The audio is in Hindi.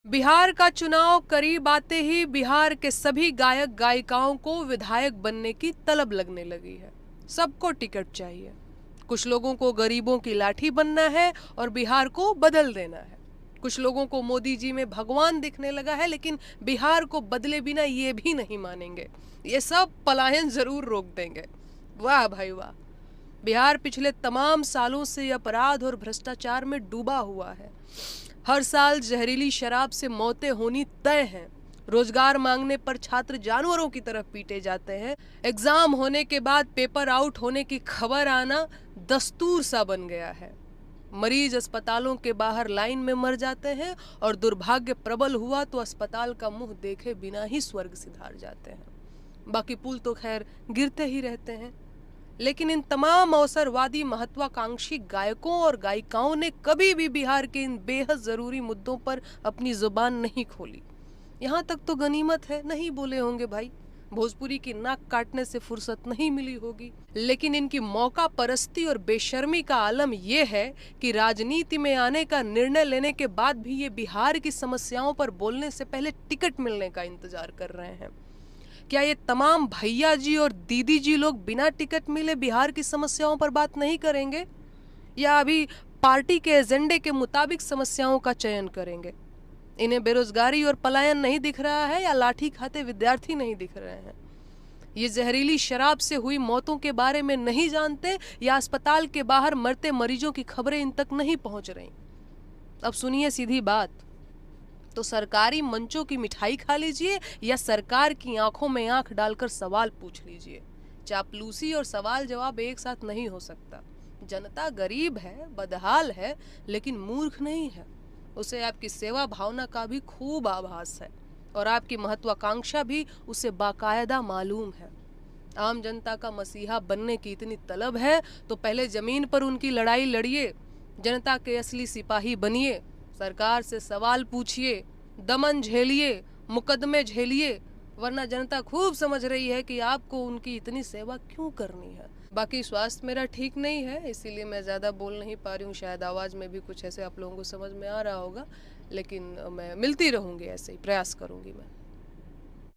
बिहार का चुनाव करीब आते ही बिहार के सभी गायक गायिकाओं को विधायक बनने की तलब लगने लगी है। सबको टिकट चाहिए। कुछ लोगों को गरीबों की लाठी बनना है और बिहार को बदल देना है। कुछ लोगों को मोदी जी में भगवान दिखने लगा है, लेकिन बिहार को बदले बिना ये भी नहीं मानेंगे। ये सब पलायन जरूर रोक देंगे। वाह भाई वाह। बिहार पिछले तमाम सालों से अपराध और भ्रष्टाचार में डूबा हुआ है। हर साल जहरीली शराब से मौतें होनी तय हैं। रोजगार मांगने पर छात्र जानवरों की तरफ पीटे जाते हैं। एग्जाम होने के बाद पेपर आउट होने की खबर आना दस्तूर सा बन गया है। मरीज अस्पतालों के बाहर लाइन में मर जाते हैं और दुर्भाग्य प्रबल हुआ तो अस्पताल का मुंह देखे बिना ही स्वर्ग सिधार जाते हैं। बाकी पुल तो खैर गिरते ही रहते हैं। लेकिन इन तमाम अवसरवादी महत्वाकांक्षी गायकों और गायिकाओं ने कभी भी बिहार के इन बेहद जरूरी मुद्दों पर अपनी जुबान नहीं खोली। यहाँ तक तो गनीमत है, नहीं बोले होंगे भाई। भोजपुरी की नाक काटने से फुर्सत नहीं मिली होगी। लेकिन इनकी मौका परस्ती और बेशर्मी का आलम यह है कि राजनीति में आने का निर्णय लेने के बाद भी ये बिहार की समस्याओं पर बोलने से पहले टिकट मिलने का इंतजार कर रहे हैं। क्या ये तमाम भैया जी और दीदी जी लोग बिना टिकट मिले बिहार की समस्याओं पर बात नहीं करेंगे, या अभी पार्टी के एजेंडे के मुताबिक समस्याओं का चयन करेंगे? इन्हें बेरोजगारी और पलायन नहीं दिख रहा है, या लाठी खाते विद्यार्थी नहीं दिख रहे हैं? ये जहरीली शराब से हुई मौतों के बारे में नहीं जानते, या अस्पताल के बाहर मरते मरीजों की खबरें इन तक नहीं पहुंच रही? अब सुनिए सीधी बात, तो सरकारी मंचों की मिठाई खा लीजिए या सरकार की आंखों में आंख डालकर सवाल पूछ लीजिए। चापलूसी और सवाल जवाब एक साथ नहीं हो सकता। जनता गरीब है, बदहाल है, लेकिन मूर्ख नहीं है। उसे आपकी सेवा भावना का भी खूब आभास है और आपकी महत्वाकांक्षा भी उसे बाकायदा मालूम है। आम जनता का मसीहा बनने की इतनी तलब है तो पहले जमीन पर उनकी लड़ाई लड़िए, जनता के असली सिपाही बनिए, सरकार से सवाल पूछिए, दमन झेलिए, मुकदमे झेलिए, वरना जनता खूब समझ रही है कि आपको उनकी इतनी सेवा क्यों करनी है। बाकी स्वास्थ्य मेरा ठीक नहीं है, इसीलिए मैं ज़्यादा बोल नहीं पा रही हूँ। शायद आवाज़ में भी कुछ ऐसे आप लोगों को समझ में आ रहा होगा, लेकिन मैं मिलती रहूँगी, ऐसे ही प्रयास करूँगी मैं।